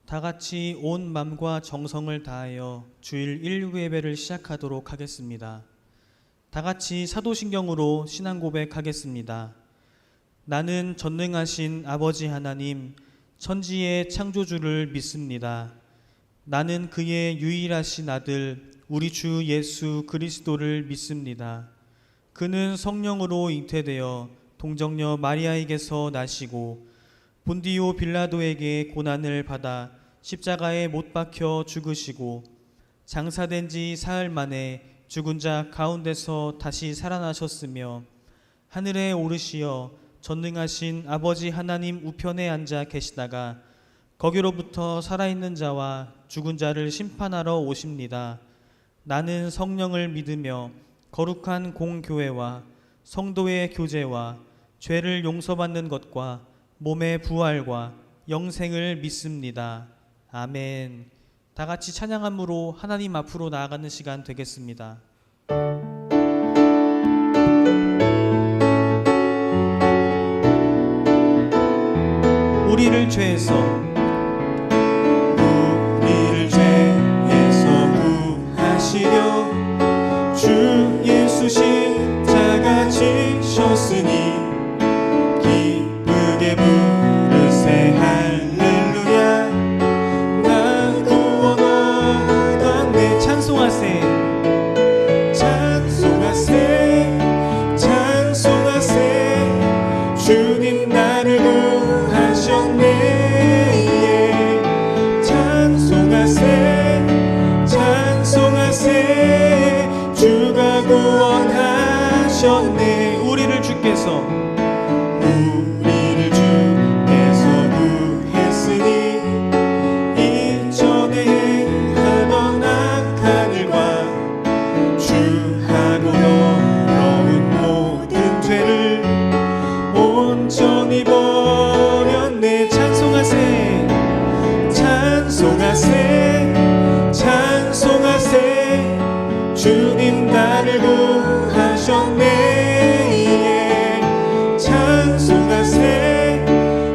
다 같이 온 마음과 정성을 다하여 주일 1부 예배를 시작하도록 하겠습니다. 다 같이 사도신경으로 신앙 고백하겠습니다. 나는 전능하신 아버지 하나님, 천지의 창조주를 믿습니다. 나는 그의 유일하신 아들, 우리 주 예수 그리스도를 믿습니다. 그는 성령으로 잉태되어 동정녀 마리아에게서 나시고 본디오 빌라도에게 고난을 받아 십자가에 못 박혀 죽으시고 장사된 지 사흘 만에 죽은 자 가운데서 다시 살아나셨으며 하늘에 오르시어 전능하신 아버지 하나님 우편에 앉아 계시다가 거기로부터 살아있는 자와 죽은 자를 심판하러 오십니다. 나는 성령을 믿으며 거룩한 공교회와 성도의 교제와 죄를 용서받는 것과 몸의 부활과 영생을 믿습니다. 아멘. 다 같이 찬양함으로 하나님 앞으로 나아가는 시간 되겠습니다. 우리를 죄에서 구하시려 주 예수 십자가 지셨으니 기쁘게 부르세 할렐루야. 나 구원 얻었네. 찬송하세 찬송하세 찬송하세 주님 나를 구하셨네. 찬송하세 찬송하세 주가 구원하셨네. 우리를 주께서 구했으니 이전에 행하던 악한 일과 주하고 더러운 모든 죄를 온전히 버렸네. 찬송하세 찬송하세 찬송하세 주님 나를 구하셨네. 찬송하세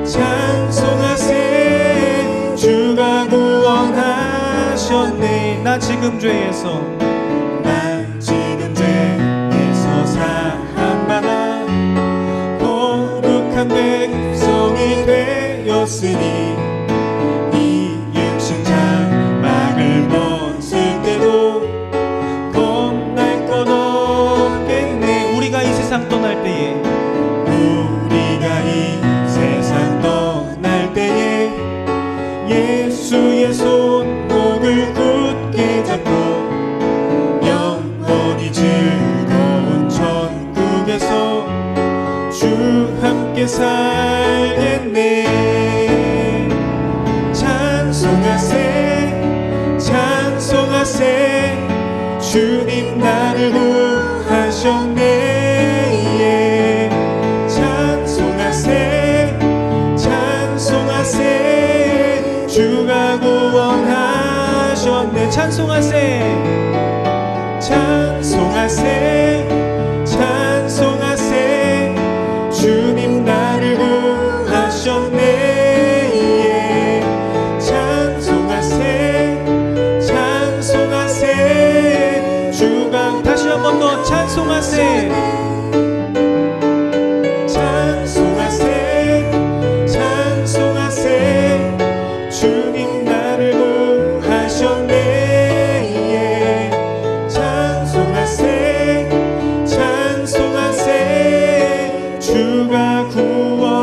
찬송하세 주가 구원하셨네. 나 지금 죄에서 사함받아 거룩한 백성이 되었으니 이 육신 장막을 벗을 때도 겁날 것 없겠네. 우리가 이 세상 떠날 때에 예수의 손목을 굳게 잡고 영원히 즐거운 천국에서 주 함께 살겠네. 찬송하세 찬송하세 주님 나를 구하셨네. 찬송하세 찬송하세 주가 구원하셨네. 찬송하세 찬송하세 찬송하세 주님 나를 구하셨네. 찬송하세 찬송하세 주가 다시 한 번 더 찬송하세 주님 나를 구하셨네. 찬송하세 찬송하세 주가 구원하셨네.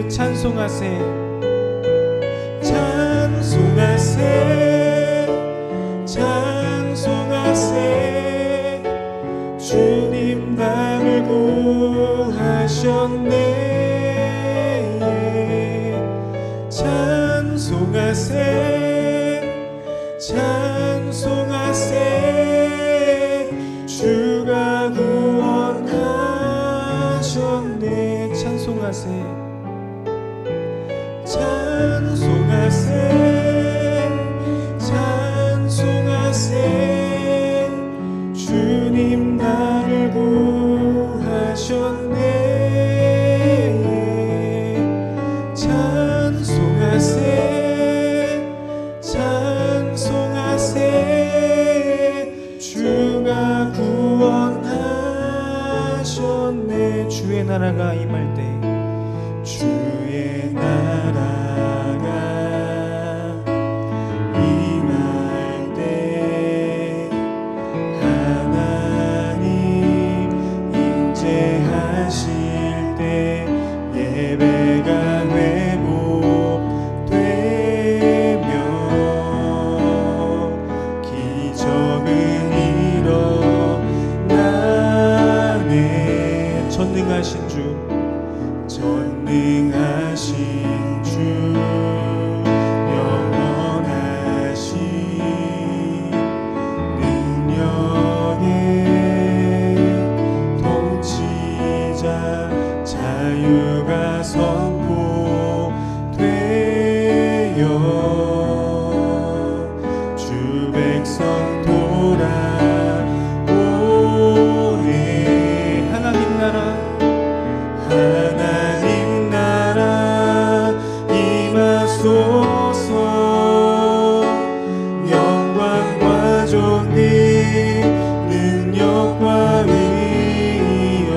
찬송하세 찬송하세 찬송하세 주님 나를 구하셨네. 찬송하세 찬송하세 주가 구원하셨네. 찬송하세 찬송하세 찬송하세 주님 나를 구하셨네. 찬송하세 주가 구원하셨네. 주의 나라가 임할 때 주의 나라가 임할 때 하나님 임재하실 때 예배가 회복되며 기적은 일어나네. 전능하신 주 영원하신 능력의 통치자 자유가 선포되어 주 백성 돌아오네. 하나님 나라 임하소서. 영광과 존귀 능력과 위엄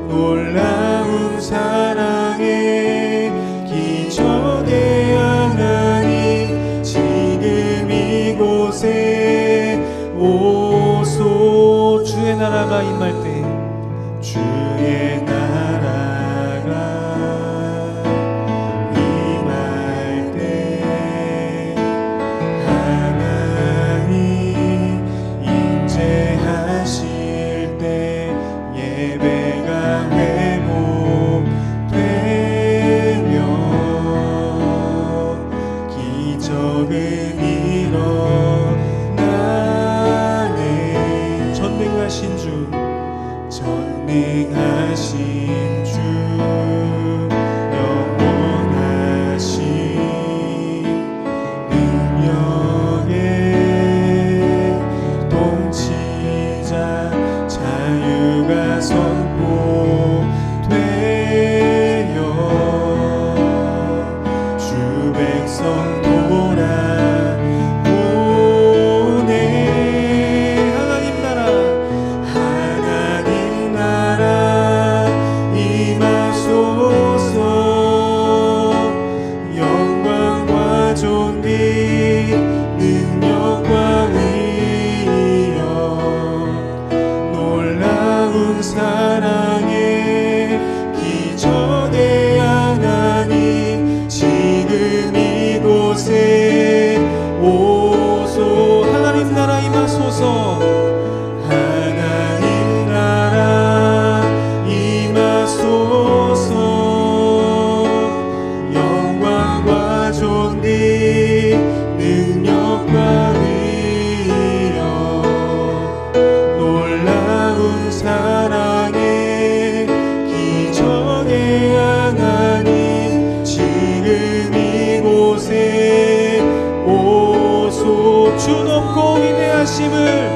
놀라운 사랑의 기적의 하나님 지금 이곳에 오소. 주의 나라가 임할 때 주의 나라가 임할 때 하나님 임재하실 때 예배가 회복되며 기적은 일어나네. 전능하신 주 영원하신 능력의 통치자 자유가 선포되어 주 백성 돌아오네. 하나님 나라 임하소서. 영광과 존귀 능력과 위엄 놀라운 사랑의 기적의 하나님 지금 이곳에 오소. 하나님 나라 임하소서. 영광과 존귀 능력과 위엄 놀라운 사랑의 기적의 하나님 지금 이곳에 오소. 주 높고 위대하심을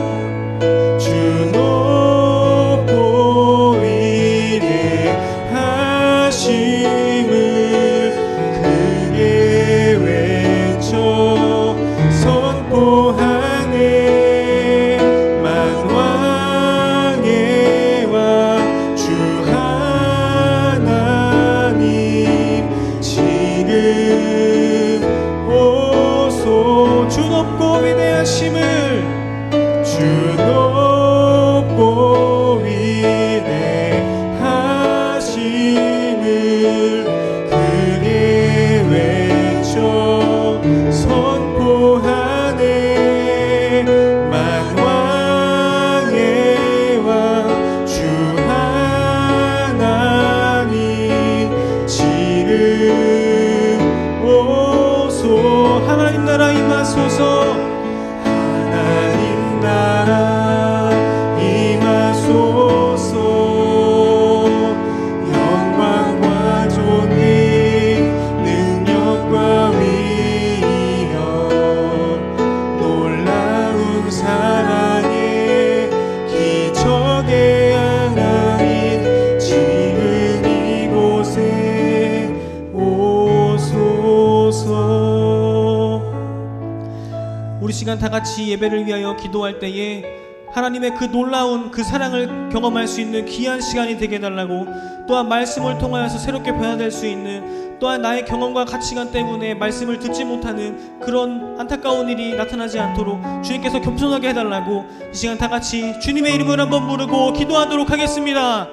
시간 다 같이 예배를 위하여 기도할 때에 하나님의 그 놀라운 그 사랑을 경험할 수 있는 귀한 시간이 되게 해달라고, 또한 말씀을 통하여서 새롭게 변화될 수 있는, 또한 나의 경험과 가치관 때문에 말씀을 듣지 못하는 그런 안타까운 일이 나타나지 않도록 주님께서 겸손하게 해달라고 이 시간 다 같이 주님의 이름을 한번 부르고 기도하도록 하겠습니다.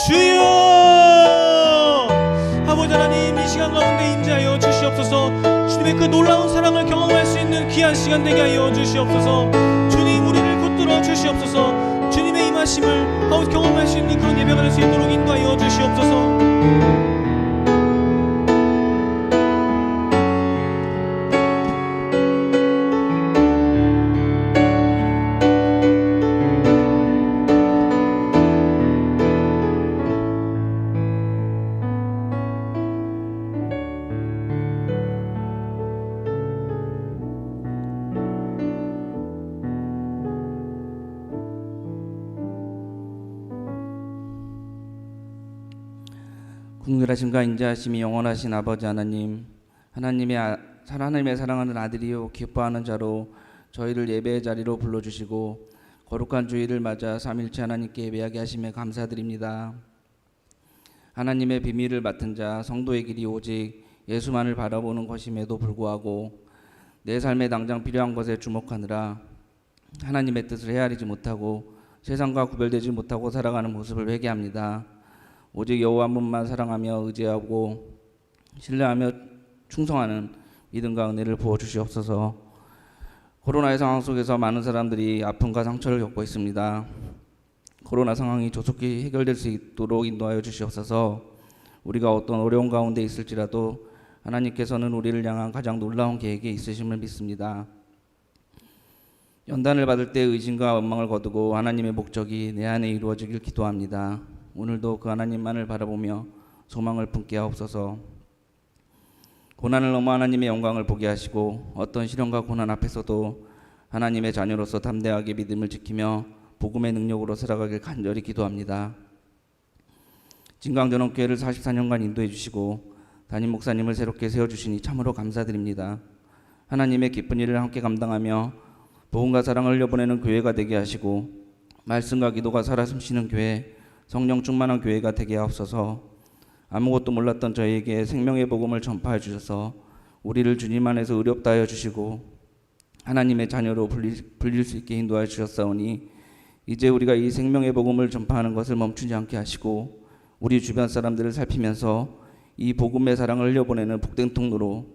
주여! 아버지 하나님, 이 시간 가운데 임재하여 주시옵소서. 주님의 그 놀라운 사랑을 경험할 수 있는 귀한 시간 되게 하여 주시옵소서. 주님, 우리를 붙들어 주시옵소서. 주님의 임하심을 경험할 수 있는 그런 예배가 될 수 있도록 인도하여 주시옵소서. 궁휼하심과 인자하심이 영원하신 아버지 하나님, 하나님의 사랑하는 아들이요 기뻐하는 자로 저희를 예배의 자리로 불러주시고 거룩한 주일을 맞아 삼일체 하나님께 예배하게 하심에 감사드립니다. 하나님의 비밀을 맡은 자 성도의 길이 오직 예수만을 바라보는 것임에도 불구하고 내 삶에 당장 필요한 것에 주목하느라 하나님의 뜻을 헤아리지 못하고 세상과 구별되지 못하고 살아가는 모습을 회개합니다. 오직 여호와 한 분만 사랑하며 의지하고 신뢰하며 충성하는 믿음과 은혜를 부어주시옵소서. 코로나의 상황 속에서 많은 사람들이 아픔과 상처를 겪고 있습니다. 코로나 상황이 조속히 해결될 수 있도록 인도하여 주시옵소서. 우리가 어떤 어려운 가운데 있을지라도 하나님께서는 우리를 향한 가장 놀라운 계획이 있으심을 믿습니다. 연단을 받을 때 의심과 원망을 거두고 하나님의 목적이 내 안에 이루어지길 기도합니다. 오늘도 그 하나님만을 바라보며 소망을 품게 하옵소서. 고난을 넘어 하나님의 영광을 보게 하시고 어떤 시련과 고난 앞에서도 하나님의 자녀로서 담대하게 믿음을 지키며 복음의 능력으로 살아가길 간절히 기도합니다. 진광전원교회를 44년간 인도해 주시고 담임 목사님을 새롭게 세워주시니 참으로 감사드립니다. 하나님의 기쁜 일을 함께 감당하며 복음과 사랑을 흘려보내는 교회가 되게 하시고 말씀과 기도가 살아 숨쉬는 교회, 성령 충만한 교회가 되게 하옵소서. 아무것도 몰랐던 저희에게 생명의 복음을 전파해 주셔서 우리를 주님 안에서 의롭다 하여 주시고 하나님의 자녀로 불릴 수 있게 인도하여 주셨사오니 이제 우리가 이 생명의 복음을 전파하는 것을 멈추지 않게 하시고 우리 주변 사람들을 살피면서 이 복음의 사랑을 흘려보내는 복된 통로로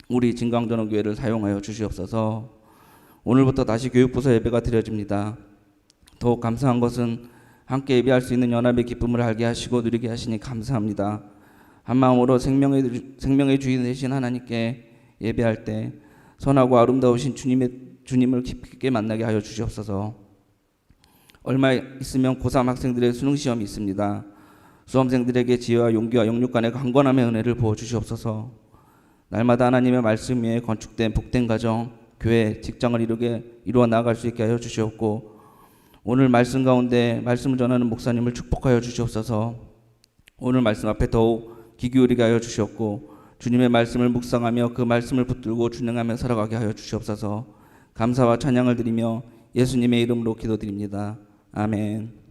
우리 진광전원교회를 사용하여 주시옵소서. 오늘부터 다시 교육부서 예배가 드려집니다. 더욱 감사한 것은 함께 예배할 수 있는 연합의 기쁨을 알게 하시고 누리게 하시니 감사합니다. 한마음으로 생명의 주인 되신 하나님께 예배할 때 선하고 아름다우신 주님을 깊게 만나게 하여 주시옵소서. 얼마 있으면 고3 학생들의 수능시험이 있습니다. 수험생들에게 지혜와 용기와 영육 간의 강건함의 은혜를 부어주시옵소서. 날마다 하나님의 말씀 위에 건축된 복된 가정, 교회, 직장을 이루어 나아갈 수 있게 하여 주시옵고 오늘 말씀 가운데 말씀을 전하는 목사님을 축복하여 주시옵소서. 오늘 말씀 앞에 더욱 귀 기울이게 하여 주시옵고 주님의 말씀을 묵상하며 그 말씀을 붙들고 준행하며 살아가게 하여 주시옵소서. 감사와 찬양을 드리며 예수님의 이름으로 기도드립니다. 아멘.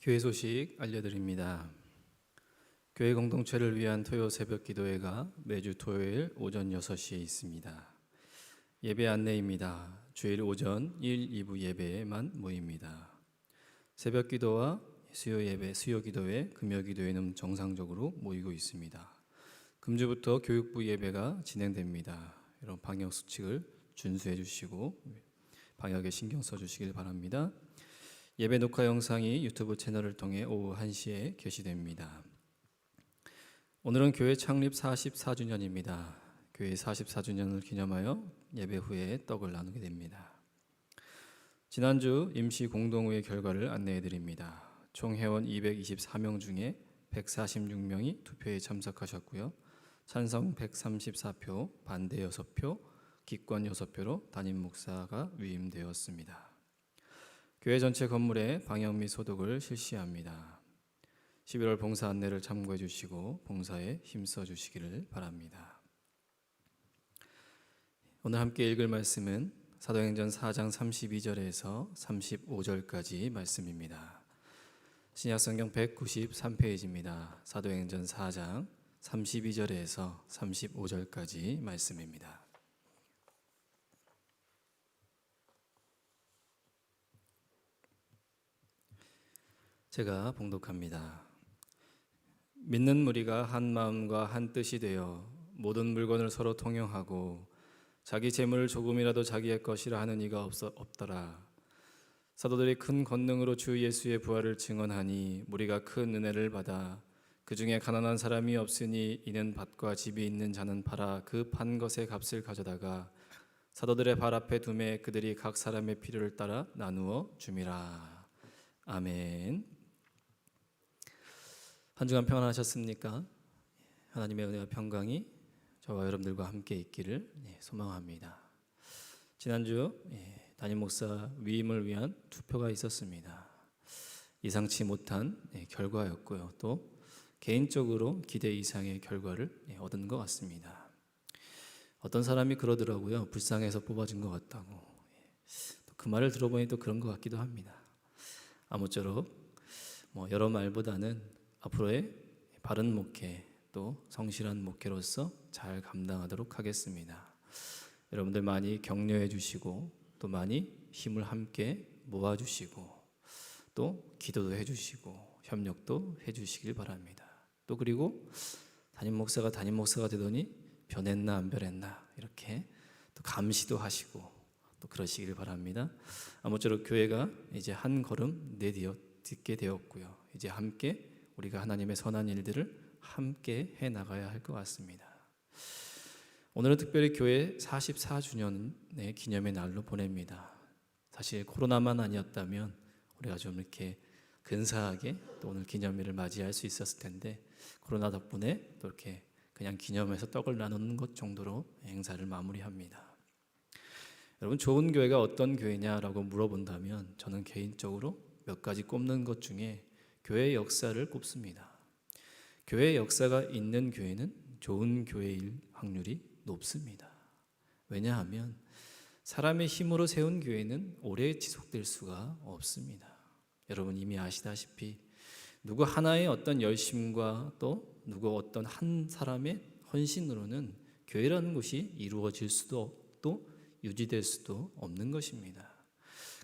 교회 소식 알려드립니다. 교회 공동체를 위한 토요 새벽 기도회가 매주 토요일 오전 6시에 있습니다. 예배 안내입니다. 주일 오전 1, 2부 예배에만 모입니다. 새벽 기도와 수요 예배, 수요 기도회, 금요 기도회는 정상적으로 모이고 있습니다. 금주부터 교육부 예배가 진행됩니다. 이런 방역 수칙을 준수해 주시고 방역에 신경 써 주시길 바랍니다. 예배 녹화 영상이 유튜브 채널을 통해 오후 1시에 게시됩니다. 오늘은 교회 창립 44주년입니다. 교회 44주년을 기념하여 예배 후에 떡을 나누게 됩니다. 지난주 임시 공동회의 결과를 안내해 드립니다. 총 회원 224명 중에 146명이 투표에 참석하셨고요. 찬성 134표, 반대 6표, 기권 6표로 담임 목사가 위임되었습니다. 교회 전체 건물에 방역 및 소독을 실시합니다. 11월 봉사 안내를 참고해 주시고 봉사에 힘써 주시기를 바랍니다. 오늘 함께 읽을 말씀은 사도행전 4장 32절에서 35절까지 말씀입니다. 신약성경 193페이지입니다. 사도행전 4장 32절에서 35절까지 말씀입니다. 제가 봉독합니다. 믿는 무리가 한 마음과 한 뜻이 되어 모든 물건을 서로 통용하고 자기 재물을 조금이라도 자기의 것이라 하는 이가 없더라. 사도들이 큰 권능으로 주 예수의 부활을 증언하니 무리가 큰 은혜를 받아 그 중에 가난한 사람이 없으니 이는 밭과 집이 있는 자는 팔아 그 판 것의 값을 가져다가 사도들의 발 앞에 두매 그들이 각 사람의 필요를 따라 나누어 줌이라. 아멘. 한 주간 평안하셨습니까? 하나님의 은혜와 평강이 저와 여러분들과 함께 있기를 소망합니다. 지난주 담임 목사 위임을 위한 투표가 있었습니다. 예상치 못한 결과였고요. 또 개인적으로 기대 이상의 결과를 얻은 것 같습니다. 어떤 사람이 그러더라고요. 불쌍해서 뽑아준 것 같다고. 그 말을 들어보니 또 그런 것 같기도 합니다. 아무쪼록 여러 말보다는 앞으로의 바른 목회 또 성실한 목회로서 잘 감당하도록 하겠습니다. 여러분들 많이 격려해 주시고 또 많이 힘을 함께 모아주시고 또 기도도 해주시고 협력도 해주시길 바랍니다. 또 그리고 담임 목사가 되더니 변했나 안 변했나 이렇게 또 감시도 하시고 또 그러시길 바랍니다. 아무쪼록 교회가 이제 한 걸음 내딛게 되었고요. 이제 함께 우리가 하나님의 선한 일들을 함께 해나가야 할 것 같습니다. 오늘은 특별히 교회 44주년의 기념의 날로 보냅니다. 사실 코로나만 아니었다면 우리가 좀 이렇게 근사하게 또 오늘 기념일을 맞이할 수 있었을 텐데 코로나 덕분에 또 이렇게 그냥 기념해서 떡을 나누는 것 정도로 행사를 마무리합니다. 여러분, 좋은 교회가 어떤 교회냐라고 물어본다면 저는 개인적으로 몇 가지 꼽는 것 중에 교회의 역사를 꼽습니다. 교회의 역사가 있는 교회는 좋은 교회일 확률이 높습니다. 왜냐하면 사람의 힘으로 세운 교회는 오래 지속될 수가 없습니다. 여러분 이미 아시다시피 누구 하나의 어떤 열심과 또 누구 어떤 한 사람의 헌신으로는 교회라는 것이 이루어질 수도 또 유지될 수도 없는 것입니다.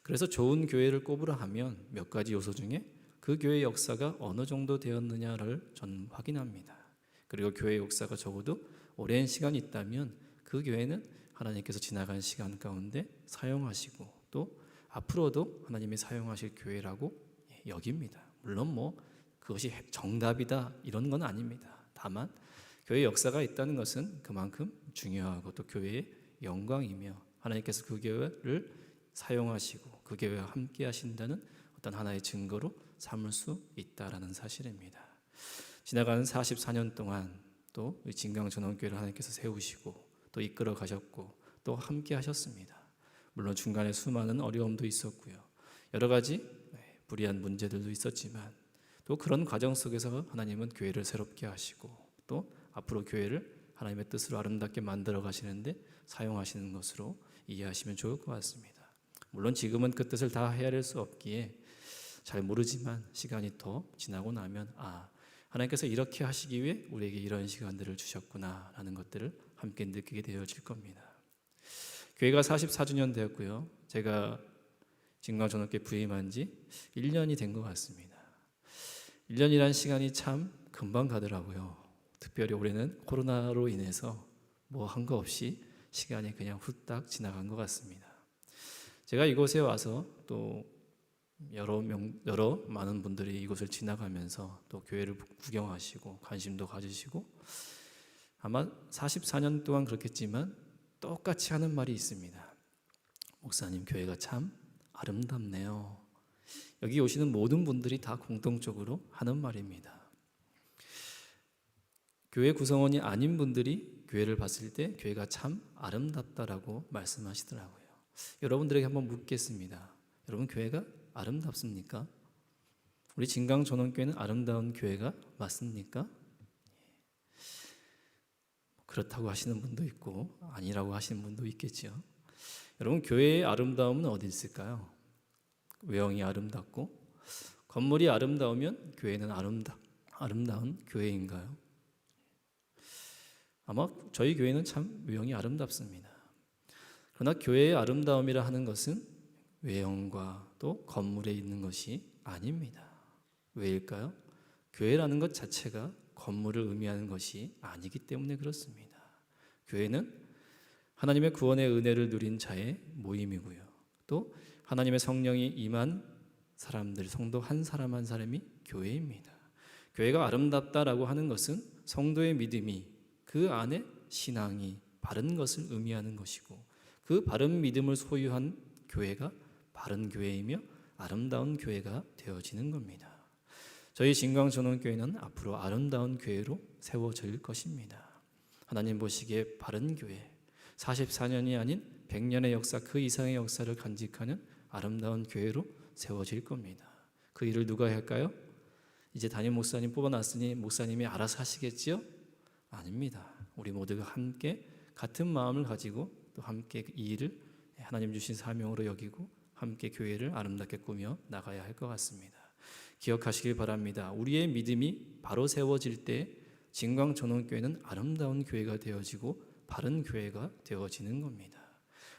그래서 좋은 교회를 꼽으라 하면 몇 가지 요소 중에 그 교회의 역사가 어느 정도 되었느냐를 저는 확인합니다. 그리고 교회의 역사가 적어도 오랜 시간이 있다면 그 교회는 하나님께서 지나간 시간 가운데 사용하시고 또 앞으로도 하나님이 사용하실 교회라고 여깁니다. 물론 그것이 정답이다 이런 건 아닙니다. 다만 교회의 역사가 있다는 것은 그만큼 중요하고 또 교회의 영광이며 하나님께서 그 교회를 사용하시고 그 교회와 함께 하신다는 어떤 하나의 증거로 삼을 수 있다라는 사실입니다. 지나가는 44년 동안 또 진강전원교회를 하나님께서 세우시고 또 이끌어 가셨고 또 함께 하셨습니다. 물론 중간에 수많은 어려움도 있었고요. 여러 가지 불이한 문제들도 있었지만 또 그런 과정 속에서 하나님은 교회를 새롭게 하시고 또 앞으로 교회를 하나님의 뜻으로 아름답게 만들어 가시는데 사용하시는 것으로 이해하시면 좋을 것 같습니다. 물론 지금은 그 뜻을 다 헤아릴 수 없기에 잘 모르지만 시간이 더 지나고 나면 하나님께서 이렇게 하시기 위해 우리에게 이런 시간들을 주셨구나라는 것들을 함께 느끼게 되어질 겁니다. 교회가 44주년 되었고요. 제가 진강전원교회 부임한 지 1년이 된 것 같습니다. 1년이란 시간이 참 금방 가더라고요. 특별히 올해는 코로나로 인해서 한 거 없이 시간이 그냥 후딱 지나간 것 같습니다. 제가 이곳에 와서 또 여러 많은 분들이 이곳을 지나가면서 또 교회를 구경하시고 관심도 가지시고 아마 44년 동안 그렇겠지만 똑같이 하는 말이 있습니다. 목사님, 교회가 참 아름답네요. 여기 오시는 모든 분들이 다 공통적으로 하는 말입니다. 교회 구성원이 아닌 분들이 교회를 봤을 때 교회가 참 아름답다라고 말씀하시더라고요. 여러분들에게 한번 묻겠습니다. 여러분, 교회가 아름답습니까? 우리 진강전원교회는 아름다운 교회가 맞습니까? 그렇다고 하시는 분도 있고 아니라고 하시는 분도 있겠죠. 여러분, 교회의 아름다움은 어디 있을까요? 외형이 아름답고 건물이 아름다우면 교회는 아름다운 교회인가요? 아마 저희 교회는 참 외형이 아름답습니다. 그러나 교회의 아름다움이라 하는 것은 외형과 또 건물에 있는 것이 아닙니다. 왜일까요? 교회라는 것 자체가 건물을 의미하는 것이 아니기 때문에 그렇습니다. 교회는 하나님의 구원의 은혜를 누린 자의 모임이고요. 또 하나님의 성령이 임한 사람들, 성도 한 사람 한 사람이 교회입니다. 교회가 아름답다라고 하는 것은 성도의 믿음이, 그 안에 신앙이 바른 것을 의미하는 것이고, 그 바른 믿음을 소유한 교회가 바른 교회이며 아름다운 교회가 되어지는 겁니다. 저희 진광전원교회는 앞으로 아름다운 교회로 세워질 것입니다. 하나님 보시기에 바른 교회, 44년이 아닌 100년의 역사, 그 이상의 역사를 간직하는 아름다운 교회로 세워질 겁니다. 그 일을 누가 할까요? 이제 담임 목사님 뽑아놨으니 목사님이 알아서 하시겠지요? 아닙니다. 우리 모두가 함께 같은 마음을 가지고 또 함께 이 일을 하나님 주신 사명으로 여기고 함께 교회를 아름답게 꾸며 나가야 할 것 같습니다. 기억하시길 바랍니다. 우리의 믿음이 바로 세워질 때 진광전원교회는 아름다운 교회가 되어지고 바른 교회가 되어지는 겁니다.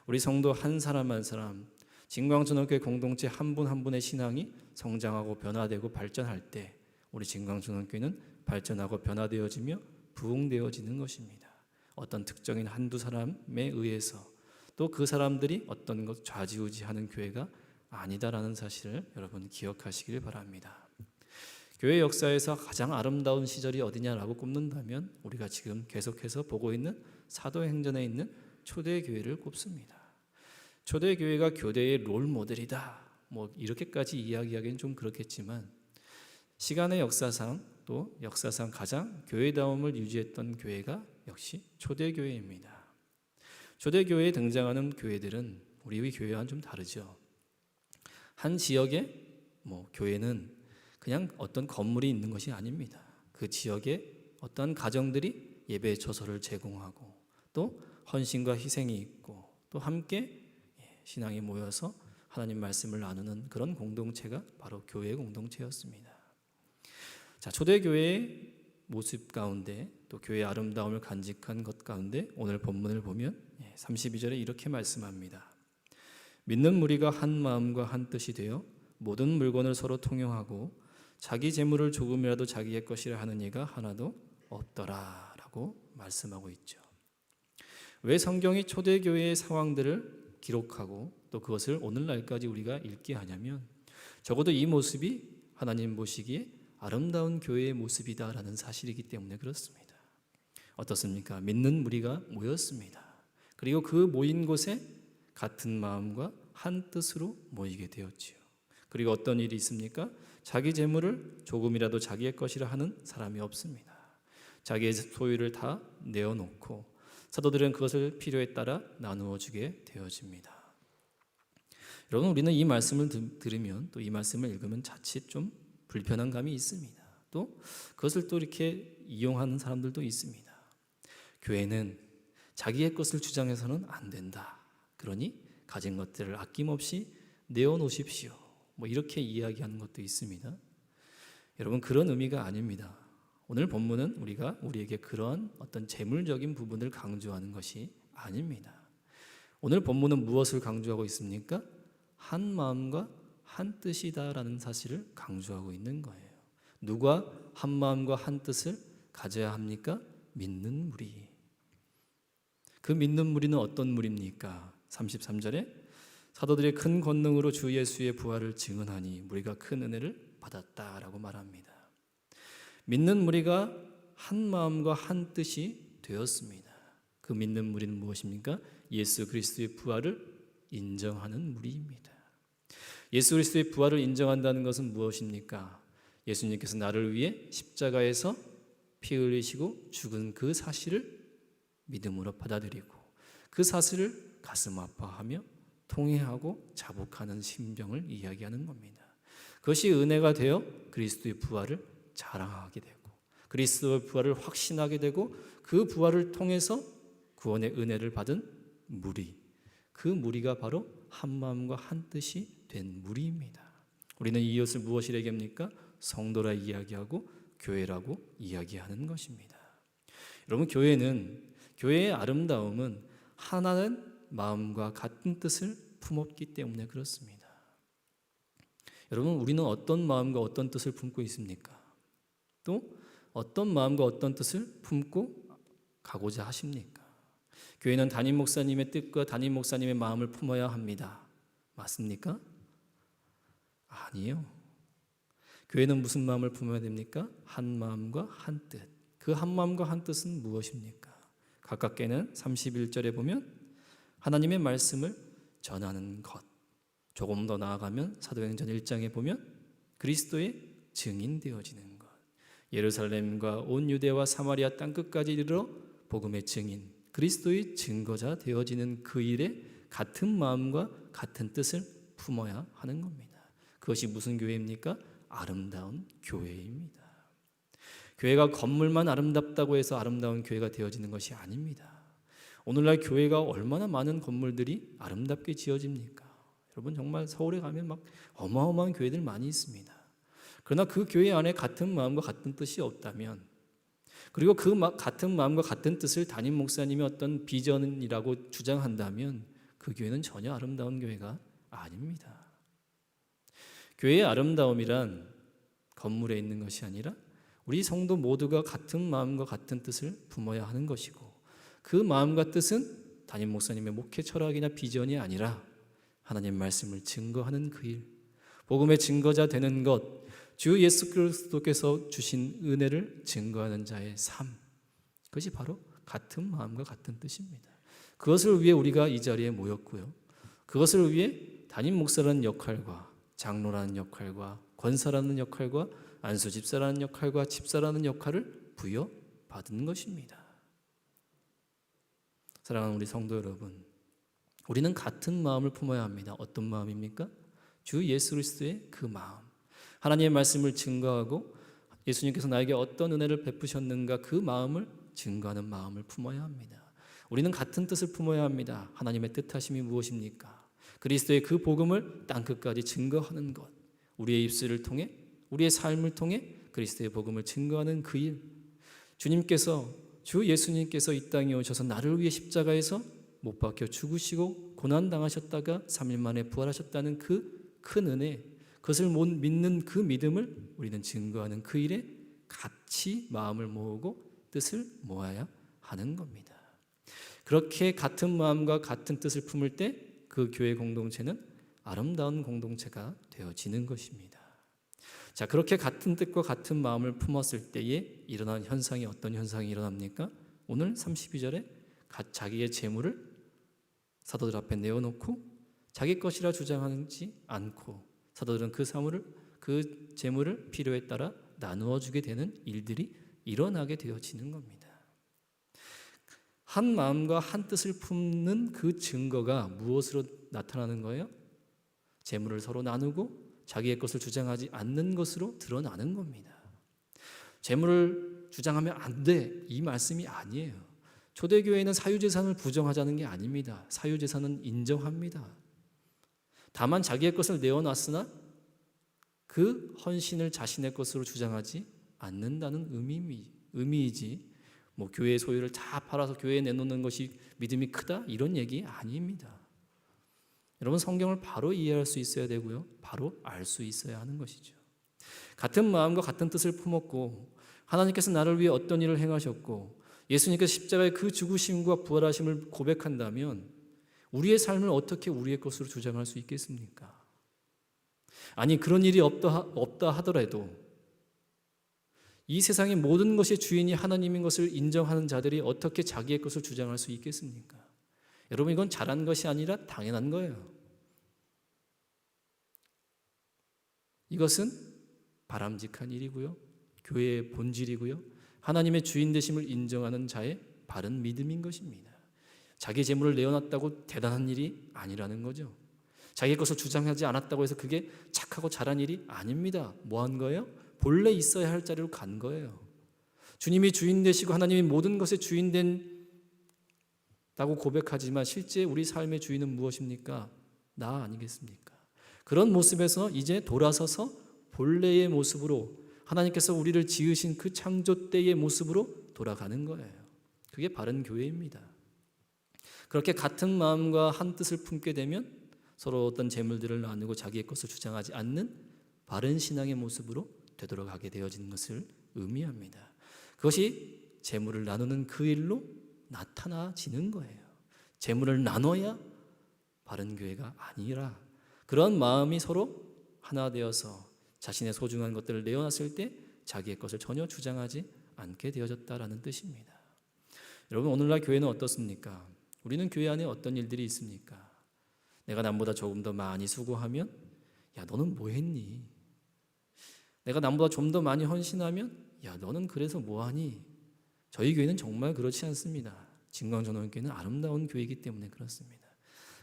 우리 성도 한 사람 한 사람, 진광전원교회 공동체 한 분 한 분의 신앙이 성장하고 변화되고 발전할 때 우리 진광전원교회는 발전하고 변화되어지며 부흥되어지는 것입니다. 어떤 특정인 한두 사람에 의해서 또 그 사람들이 어떤 것 좌지우지하는 교회가 아니다라는 사실을 여러분 기억하시길 바랍니다. 교회 역사에서 가장 아름다운 시절이 어디냐라고 꼽는다면 우리가 지금 계속해서 보고 있는 사도행전에 있는 초대교회를 꼽습니다. 초대교회가 교대의 롤모델이다, 뭐 이렇게까지 이야기하기는 좀 그렇겠지만 시간의 역사상 또 역사상 가장 교회다움을 유지했던 교회가 역시 초대교회입니다. 초대교회에 등장하는 교회들은 우리의 교회와는 좀 다르죠. 한 지역에 교회는 그냥 어떤 건물이 있는 것이 아닙니다. 그 지역에 어떤 가정들이 예배 처소를 제공하고 또 헌신과 희생이 있고 또 함께 신앙이 모여서 하나님 말씀을 나누는 그런 공동체가 바로 교회의 공동체였습니다. 자, 초대교회의 모습 가운데 또 교회의 아름다움을 간직한 것 가운데 오늘 본문을 보면 32절에 이렇게 말씀합니다. 믿는 무리가 한 마음과 한 뜻이 되어 모든 물건을 서로 통용하고 자기 재물을 조금이라도 자기의 것이라 하는 이가 하나도 없더라라고 말씀하고 있죠. 왜 성경이 초대교회의 상황들을 기록하고 또 그것을 오늘날까지 우리가 읽게 하냐면 적어도 이 모습이 하나님 보시기에 아름다운 교회의 모습이다라는 사실이기 때문에 그렇습니다. 어떻습니까? 믿는 무리가 모였습니다. 그리고 그 모인 곳에 같은 마음과 한 뜻으로 모이게 되었지요. 그리고 어떤 일이 있습니까? 자기 재물을 조금이라도 자기의 것이라 하는 사람이 없습니다. 자기의 소유를 다 내어놓고 사도들은 그것을 필요에 따라 나누어 주게 되어집니다. 여러분, 우리는 이 말씀을 들으면 또 이 말씀을 읽으면 자칫 좀 불편한 감이 있습니다. 또 그것을 또 이렇게 이용하는 사람들도 있습니다. 교회는 자기의 것을 주장해서는 안 된다. 그러니 가진 것들을 아낌없이 내어놓으십시오. 이렇게 이야기하는 것도 있습니다. 여러분, 그런 의미가 아닙니다. 오늘 본문은 우리에게 그런 어떤 재물적인 부분을 강조하는 것이 아닙니다. 오늘 본문은 무엇을 강조하고 있습니까? 한 마음과 한 뜻이다라는 사실을 강조하고 있는 거예요. 누가 한 마음과 한 뜻을 가져야 합니까? 믿는 무리. 그 믿는 무리는 어떤 무리입니까? 33절에 사도들의 큰 권능으로 주 예수의 부활을 증언하니 무리가 큰 은혜를 받았다라고 말합니다. 믿는 무리가 한 마음과 한 뜻이 되었습니다. 그 믿는 무리는 무엇입니까? 예수 그리스도의 부활을 인정하는 무리입니다. 예수 그리스도의 부활을 인정한다는 것은 무엇입니까? 예수님께서 나를 위해 십자가에서 피 흘리시고 죽은 그 사실을 믿음으로 받아들이고 그 사실을 가슴 아파하며 통회하고 자복하는 심정을 이야기하는 겁니다. 그것이 은혜가 되어 그리스도의 부활을 자랑하게 되고 그리스도의 부활을 확신하게 되고 그 부활을 통해서 구원의 은혜를 받은 무리, 그 무리가 바로 한 마음과 한 뜻이 된 무리입니다. 우리는 이것을 무엇이라 얘기합니까? 성도라 이야기하고 교회라고 이야기하는 것입니다. 여러분, 교회의 아름다움은 하나는 마음과 같은 뜻을 품었기 때문에 그렇습니다. 여러분, 우리는 어떤 마음과 어떤 뜻을 품고 있습니까? 또 어떤 마음과 어떤 뜻을 품고 가고자 하십니까? 교회는 담임 목사님의 뜻과 담임 목사님의 마음을 품어야 합니다. 맞습니까? 아니에요. 교회는 무슨 마음을 품어야 됩니까? 한 마음과 한 뜻. 그 한 마음과 한 뜻은 무엇입니까? 가깝게는 31절에 보면 하나님의 말씀을 전하는 것. 조금 더 나아가면 사도행전 1장에 보면 그리스도의 증인 되어지는 것. 예루살렘과 온 유대와 사마리아 땅끝까지 이르러 복음의 증인, 그리스도의 증거자 되어지는 그 일에 같은 마음과 같은 뜻을 품어야 하는 겁니다. 그것이 무슨 교회입니까? 아름다운 교회입니다. 교회가 건물만 아름답다고 해서 아름다운 교회가 되어지는 것이 아닙니다. 오늘날 교회가 얼마나 많은 건물들이 아름답게 지어집니까? 여러분, 정말 서울에 가면 막 어마어마한 교회들 많이 있습니다. 그러나 그 교회 안에 같은 마음과 같은 뜻이 없다면, 그리고 그 같은 마음과 같은 뜻을 담임 목사님이 어떤 비전이라고 주장한다면 그 교회는 전혀 아름다운 교회가 아닙니다. 교회의 아름다움이란 건물에 있는 것이 아니라 우리 성도 모두가 같은 마음과 같은 뜻을 품어야 하는 것이고, 그 마음과 뜻은 담임 목사님의 목회 철학이나 비전이 아니라 하나님 말씀을 증거하는 그 일, 복음의 증거자 되는 것, 주 예수 그리스도께서 주신 은혜를 증거하는 자의 삶, 그것이 바로 같은 마음과 같은 뜻입니다. 그것을 위해 우리가 이 자리에 모였고요, 그것을 위해 담임 목사라는 역할과 장로라는 역할과 권사라는 역할과 안수 집사라는 역할과 집사라는 역할을 부여받은 것입니다. 사랑하는 우리 성도 여러분, 우리는 같은 마음을 품어야 합니다. 어떤 마음입니까? 주 예수 그리스도의 그 마음, 하나님의 말씀을 증거하고 예수님께서 나에게 어떤 은혜를 베푸셨는가 그 마음을 증거하는 마음을 품어야 합니다. 우리는 같은 뜻을 품어야 합니다. 하나님의 뜻하심이 무엇입니까? 그리스도의 그 복음을 땅끝까지 증거하는 것, 우리의 입술을 통해, 우리의 삶을 통해 그리스도의 복음을 증거하는 그 일, 주 예수님께서 이 땅에 오셔서 나를 위해 십자가에서 못 박혀 죽으시고 고난당하셨다가 3일 만에 부활하셨다는 그 큰 은혜, 그것을 못 믿는 그 믿음을 우리는 증거하는 그 일에 같이 마음을 모으고 뜻을 모아야 하는 겁니다. 그렇게 같은 마음과 같은 뜻을 품을 때 그 교회 공동체는 아름다운 공동체가 되어지는 것입니다. 자, 그렇게 같은 뜻과 같은 마음을 품었을 때에 일어난 현상이 어떤 현상이 일어납니까? 오늘 32절에 자기의 재물을 사도들 앞에 내어놓고 자기 것이라 주장하지 않고 사도들은 그 재물을 필요에 따라 나누어 주게 되는 일들이 일어나게 되어지는 겁니다. 한 마음과 한 뜻을 품는 그 증거가 무엇으로 나타나는 거예요? 재물을 서로 나누고 자기의 것을 주장하지 않는 것으로 드러나는 겁니다. 재물을 주장하면 안 돼, 이 말씀이 아니에요. 초대교회는 사유재산을 부정하자는 게 아닙니다. 사유재산은 인정합니다. 다만 자기의 것을 내어놨으나 그 헌신을 자신의 것으로 주장하지 않는다는 의미이지, 뭐 교회의 소유를 다 팔아서 교회에 내놓는 것이 믿음이 크다, 이런 얘기 아닙니다. 여러분, 성경을 바로 이해할 수 있어야 되고요, 바로 알 수 있어야 하는 것이죠. 같은 마음과 같은 뜻을 품었고 하나님께서 나를 위해 어떤 일을 행하셨고 예수님께서 십자가의 그 죽으심과 부활하심을 고백한다면 우리의 삶을 어떻게 우리의 것으로 주장할 수 있겠습니까? 아니, 그런 일이 없다 하더라도 이 세상의 모든 것의 주인이 하나님인 것을 인정하는 자들이 어떻게 자기의 것을 주장할 수 있겠습니까? 여러분, 이건 잘한 것이 아니라 당연한 거예요. 이것은 바람직한 일이고요, 교회의 본질이고요, 하나님의 주인 되심을 인정하는 자의 바른 믿음인 것입니다. 자기 재물을 내어놨다고 대단한 일이 아니라는 거죠. 자기 것을 주장하지 않았다고 해서 그게 착하고 잘한 일이 아닙니다. 뭐 한 거예요? 본래 있어야 할 자리로 간 거예요. 주님이 주인 되시고 하나님이 모든 것의 주인 된다고 고백하지만 실제 우리 삶의 주인은 무엇입니까? 나 아니겠습니까? 그런 모습에서 이제 돌아서서 본래의 모습으로, 하나님께서 우리를 지으신 그 창조 때의 모습으로 돌아가는 거예요. 그게 바른 교회입니다. 그렇게 같은 마음과 한 뜻을 품게 되면 서로 어떤 재물들을 나누고 자기의 것을 주장하지 않는 바른 신앙의 모습으로 되돌아가게 되어지는 것을 의미합니다. 그것이 재물을 나누는 그 일로 나타나지는 거예요. 재물을 나눠야 바른 교회가 아니라, 그런 마음이 서로 하나 되어서 자신의 소중한 것들을 내어놨을 때 자기의 것을 전혀 주장하지 않게 되어졌다라는 뜻입니다. 여러분, 오늘날 교회는 어떻습니까? 우리는 교회 안에 어떤 일들이 있습니까? 내가 남보다 조금 더 많이 수고하면 야, 너는 뭐 했니? 내가 남보다 좀 더 많이 헌신하면 야, 너는 그래서 뭐하니? 저희 교회는 정말 그렇지 않습니다. 진광전원교회는 아름다운 교회이기 때문에 그렇습니다.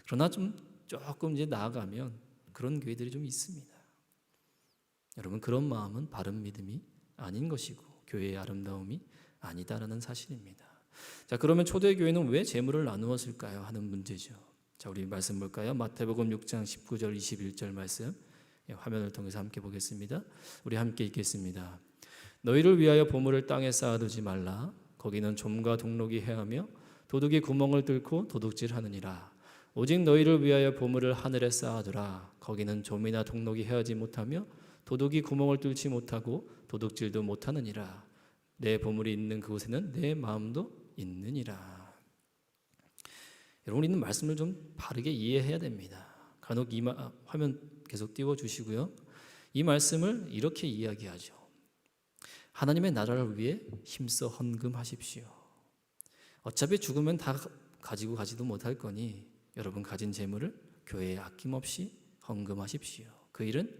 그러나 조금 이제 나아가면 그런 교회들이 좀 있습니다. 여러분, 그런 마음은 바른 믿음이 아닌 것이고 교회의 아름다움이 아니다라는 사실입니다. 자, 그러면 초대교회는 왜 재물을 나누었을까요? 하는 문제죠. 자, 우리 말씀 볼까요? 마태복음 6장 19절 21절 말씀, 화면을 통해서 함께 보겠습니다. 우리 함께 읽겠습니다. 너희를 위하여 보물을 땅에 쌓아두지 말라. 거기는 좀과 동록이 해하며 도둑이 구멍을 뚫고 도둑질하느니라. 오직 너희를 위하여 보물을 하늘에 쌓아두라. 거기는 좀이나 동록이 해하지 못하며 도둑이 구멍을 뚫지 못하고 도둑질도 못하느니라. 내 보물이 있는 그곳에는 내 마음도 있느니라. 여러분, 있는 말씀을 좀 바르게 이해해야 됩니다. 간혹 화면 계속 띄워주시고요. 이 말씀을 이렇게 이야기하죠. 하나님의 나라를 위해 힘써 헌금하십시오. 어차피 죽으면 다 가지고 가지도 못할 거니 여러분 가진 재물을 교회에 아낌없이 헌금하십시오. 그 일은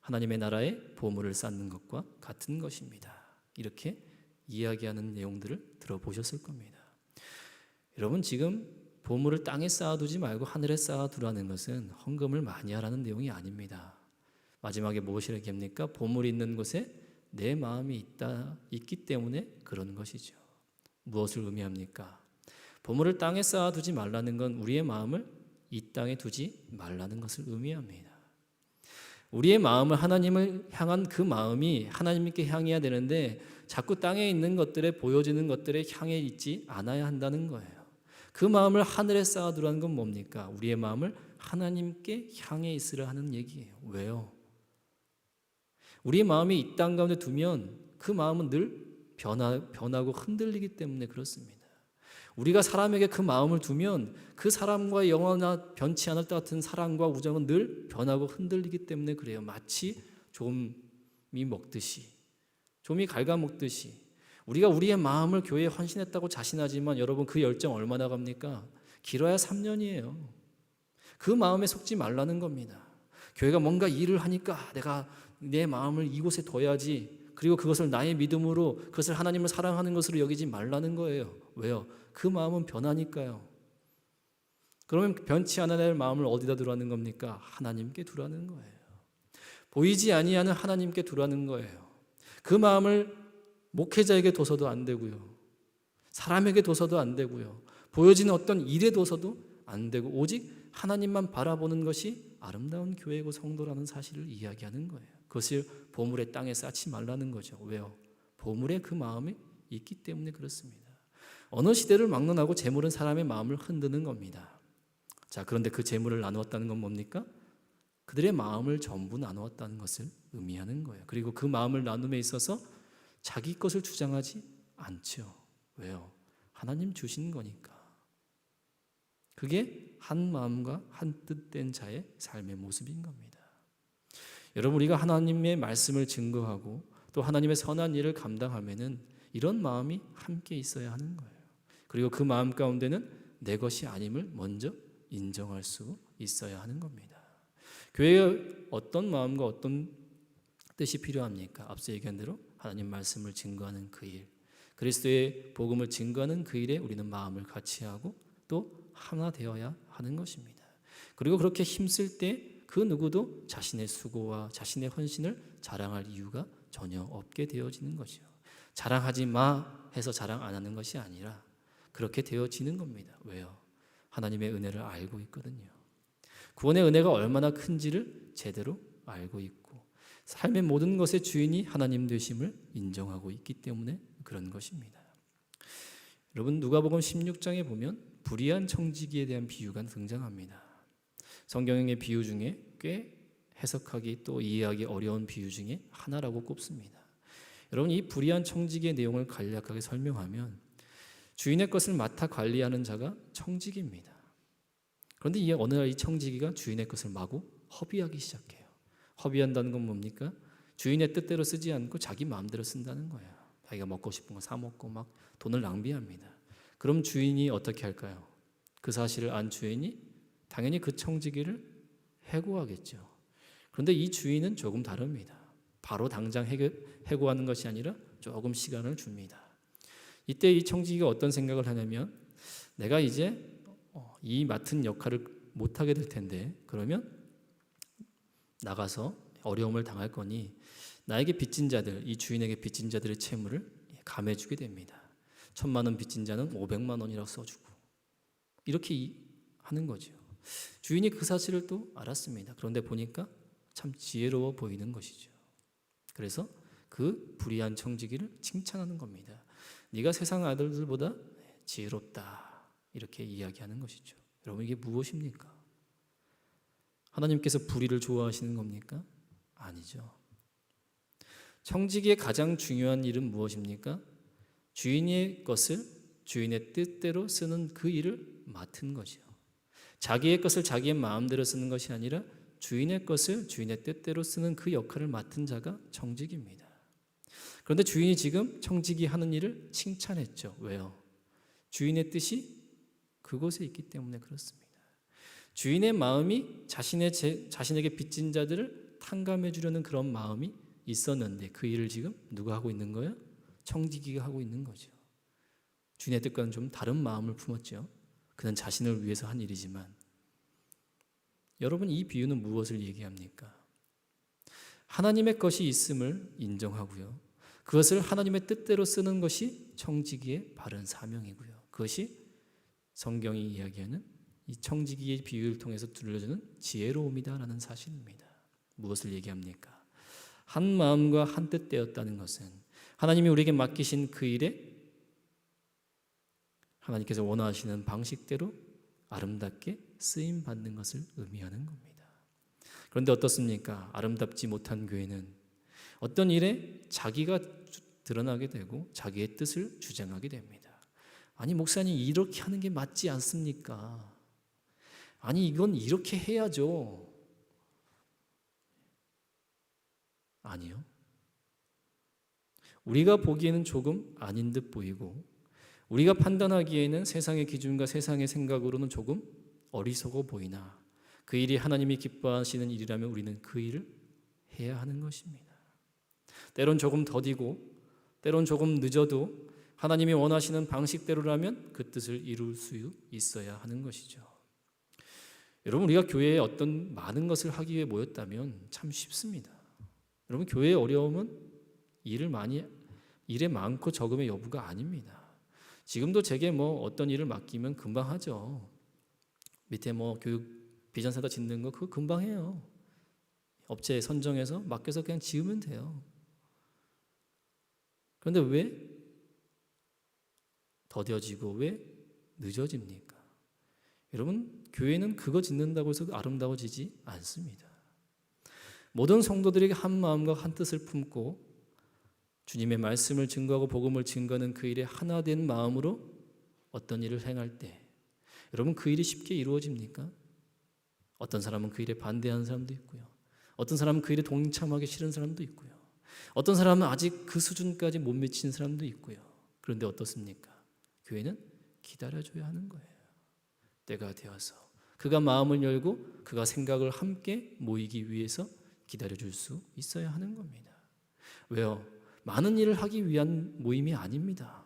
하나님의 나라에 보물을 쌓는 것과 같은 것입니다. 이렇게 이야기하는 내용들을 들어보셨을 겁니다. 여러분, 지금 보물을 땅에 쌓아두지 말고 하늘에 쌓아두라는 것은 헌금을 많이 하라는 내용이 아닙니다. 마지막에 무엇을 얘기합니까? 보물이 있는 곳에 내 마음이 있기 때문에 그런 것이죠. 무엇을 의미합니까? 보물을 땅에 쌓아두지 말라는 건 우리의 마음을 이 땅에 두지 말라는 것을 의미합니다. 우리의 마음을 하나님을 향한 그 마음이 하나님께 향해야 되는데 자꾸 땅에 있는 것들에 보여지는 것들에 향해 있지 않아야 한다는 거예요. 그 마음을 하늘에 쌓아두라는 건 뭡니까? 우리의 마음을 하나님께 향해 있으라 하는 얘기예요. 왜요? 우리의 마음이 이 땅 가운데 두면 그 마음은 늘 변하고 흔들리기 때문에 그렇습니다. 우리가 사람에게 그 마음을 두면 그 사람과의 영원한 변치 않을 것 같은 사랑과 우정은 늘 변하고 흔들리기 때문에 그래요. 마치 좀이 먹듯이, 좀이 갉아먹듯이 우리가 우리의 마음을 교회에 헌신했다고 자신하지만 여러분, 그 열정 얼마나 갑니까? 길어야 3년이에요. 그 마음에 속지 말라는 겁니다. 교회가 뭔가 일을 하니까 내가 내 마음을 이곳에 둬야지, 그리고 그것을 나의 믿음으로, 그것을 하나님을 사랑하는 것으로 여기지 말라는 거예요. 왜요? 그 마음은 변하니까요. 그러면 변치 않아야 할 마음을 어디다 두라는 겁니까? 하나님께 두라는 거예요. 보이지 아니하는 하나님께 두라는 거예요. 그 마음을 목회자에게 둬서도 안 되고요, 사람에게 둬서도 안 되고요, 보여지는 어떤 일에 둬서도 안 되고, 오직 하나님만 바라보는 것이 아름다운 교회고 성도라는 사실을 이야기하는 거예요. 그것을 보물의 땅에 쌓지 말라는 거죠. 왜요? 보물에 그 마음이 있기 때문에 그렇습니다. 어느 시대를 막론하고 재물은 사람의 마음을 흔드는 겁니다. 자, 그런데 그 재물을 나누었다는 건 뭡니까? 그들의 마음을 전부 나누었다는 것을 의미하는 거예요. 그리고 그 마음을 나눔에 있어서 자기 것을 주장하지 않죠. 왜요? 하나님 주신 거니까. 그게 한 마음과 한 뜻된 자의 삶의 모습인 겁니다. 여러분, 우리가 하나님의 말씀을 증거하고 또 하나님의 선한 일을 감당하면은 이런 마음이 함께 있어야 하는 거예요. 그리고 그 마음 가운데는 내 것이 아님을 먼저 인정할 수 있어야 하는 겁니다. 교회에 어떤 마음과 어떤 뜻이 필요합니까? 앞서 얘기한 대로 하나님 말씀을 증거하는 그 일, 그리스도의 복음을 증거하는 그 일에 우리는 마음을 같이 하고 또 하나 되어야 하는 것입니다. 그리고 그렇게 힘쓸 때 그 누구도 자신의 수고와 자신의 헌신을 자랑할 이유가 전혀 없게 되어지는 것이요. 자랑하지 마 해서 자랑 안 하는 것이 아니라 그렇게 되어지는 겁니다. 왜요? 하나님의 은혜를 알고 있거든요. 구원의 은혜가 얼마나 큰지를 제대로 알고 있고 삶의 모든 것의 주인이 하나님 되심을 인정하고 있기 때문에 그런 것입니다. 여러분 누가복음 16장에 보면 불의한 청지기에 대한 비유가 등장합니다. 성경의 비유 중에 꽤 해석하기 또 이해하기 어려운 비유 중에 하나라고 꼽습니다. 여러분 이 불의한 청지기의 내용을 간략하게 설명하면 주인의 것을 맡아 관리하는 자가 청지기입니다. 그런데 이 어느 날 이 청지기가 주인의 것을 마구 허비하기 시작해요. 허비한다는 건 뭡니까? 주인의 뜻대로 쓰지 않고 자기 마음대로 쓴다는 거예요. 자기가 먹고 싶은 거 사 먹고 막 돈을 낭비합니다. 그럼 주인이 어떻게 할까요? 그 사실을 안 주인이 당연히 그 청지기를 해고하겠죠. 그런데 이 주인은 조금 다릅니다. 바로 당장 해고하는 것이 아니라 조금 시간을 줍니다. 이때 이 청지기가 어떤 생각을 하냐면 내가 이제 이 맡은 역할을 못하게 될 텐데 그러면 나가서 어려움을 당할 거니 나에게 빚진 자들, 이 주인에게 빚진 자들의 채무를 감해주게 됩니다. 1,000만 원 빚진 자는 500만 원이라고 써주고 이렇게 하는 거죠. 주인이 그 사실을 또 알았습니다. 그런데 보니까 참 지혜로워 보이는 것이죠. 그래서 그 불의한 청지기를 칭찬하는 겁니다. 네가 세상 아들들보다 지혜롭다 이렇게 이야기하는 것이죠. 여러분 이게 무엇입니까? 하나님께서 불의를 좋아하시는 겁니까? 아니죠. 청지기의 가장 중요한 일은 무엇입니까? 주인의 것을 주인의 뜻대로 쓰는 그 일을 맡은 것이요. 자기의 것을 자기의 마음대로 쓰는 것이 아니라 주인의 것을 주인의 뜻대로 쓰는 그 역할을 맡은 자가 청지기입니다. 그런데 주인이 지금 청지기 하는 일을 칭찬했죠. 왜요? 주인의 뜻이 그곳에 있기 때문에 그렇습니다. 주인의 마음이 자신에게 빚진 자들을 탕감해 주려는 그런 마음이 있었는데 그 일을 지금 누가 하고 있는 거예요? 청지기가 하고 있는 거죠. 주인의 뜻과는 좀 다른 마음을 품었죠. 그는 자신을 위해서 한 일이지만 여러분 이 비유는 무엇을 얘기합니까? 하나님의 것이 있음을 인정하고요. 그것을 하나님의 뜻대로 쓰는 것이 청지기의 바른 사명이고요. 그것이 성경이 이야기하는 이 청지기의 비유를 통해서 들려주는 지혜로움이다라는 사실입니다. 무엇을 얘기합니까? 한 마음과 한 뜻 되었다는 것은 하나님이 우리에게 맡기신 그 일에 하나님께서 원하시는 방식대로 아름답게 쓰임 받는 것을 의미하는 겁니다. 그런데 어떻습니까? 아름답지 못한 교회는 어떤 일에 자기가 드러나게 되고 자기의 뜻을 주장하게 됩니다. 아니 목사님 이렇게 하는 게 맞지 않습니까? 아니 이건 이렇게 해야죠. 아니요. 우리가 보기에는 조금 아닌 듯 보이고 우리가 판단하기에는 세상의 기준과 세상의 생각으로는 조금 어리석어 보이나 그 일이 하나님이 기뻐하시는 일이라면 우리는 그 일을 해야 하는 것입니다. 때론 조금 더디고 때론 조금 늦어도 하나님이 원하시는 방식대로라면 그 뜻을 이룰 수 있어야 하는 것이죠. 여러분 우리가 교회에 어떤 많은 것을 하기 위해 모였다면 참 쉽습니다. 여러분 교회의 어려움은 일에 많고 적음의 여부가 아닙니다. 지금도 제게 어떤 일을 맡기면 금방 하죠. 밑에 교육 비전센터 짓는 거 그거 금방 해요. 업체 선정해서 맡겨서 그냥 지으면 돼요. 그런데 왜 더뎌지고 왜 늦어집니까? 여러분 교회는 그거 짓는다고 해서 아름다워지지 않습니다. 모든 성도들에게 한 마음과 한 뜻을 품고 주님의 말씀을 증거하고 복음을 증거하는 그 일에 하나 된 마음으로 어떤 일을 행할 때 여러분 그 일이 쉽게 이루어집니까? 어떤 사람은 그 일에 반대하는 사람도 있고요. 어떤 사람은 그 일에 동참하기 싫은 사람도 있고요. 어떤 사람은 아직 그 수준까지 못 미친 사람도 있고요. 그런데 어떻습니까? 교회는 기다려줘야 하는 거예요. 때가 되어서 그가 마음을 열고 그가 생각을 함께 모이기 위해서 기다려줄 수 있어야 하는 겁니다. 왜요? 많은 일을 하기 위한 모임이 아닙니다.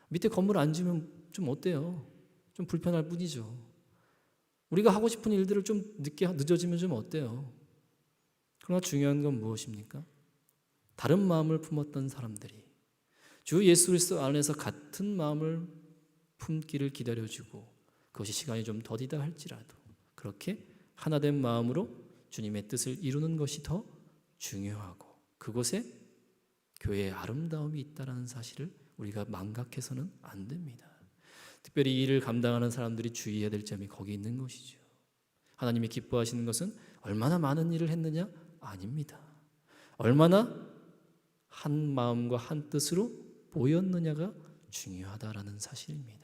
밑에 건물 안 지으면 좀 어때요? 좀 불편할 뿐이죠. 우리가 하고 싶은 일들을 좀 늦어지면 좀 어때요? 그러나 중요한 건 무엇입니까? 다른 마음을 품었던 사람들이 주 예수 그리스도 안에서 같은 마음을 품기를 기다려주고 그것이 시간이 좀 더디다 할지라도 그렇게 하나된 마음으로 주님의 뜻을 이루는 것이 더 중요하고 그곳에 교회의 아름다움이 있다는 사실을 우리가 망각해서는 안 됩니다. 특별히 이 일을 감당하는 사람들이 주의해야 될 점이 거기 있는 것이죠. 하나님이 기뻐하시는 것은 얼마나 많은 일을 했느냐? 아닙니다. 얼마나 한 마음과 한 뜻으로 모였느냐가 중요하다라는 사실입니다.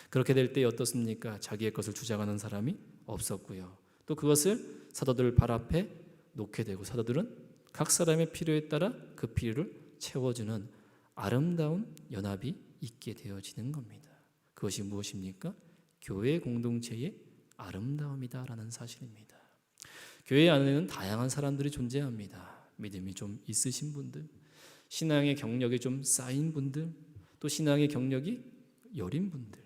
그렇게 될 때 어떻습니까? 자기의 것을 주장하는 사람이 없었고요. 또 그것을 사도들 발 앞에 놓게 되고 사도들은 각 사람의 필요에 따라 그 필요를 채워주는 아름다운 연합이 있게 되어지는 겁니다. 그것이 무엇입니까? 교회 공동체의 아름다움이다라는 사실입니다. 교회 안에는 다양한 사람들이 존재합니다. 믿음이 좀 있으신 분들, 신앙의 경력이 좀 쌓인 분들, 또 신앙의 경력이 여린 분들,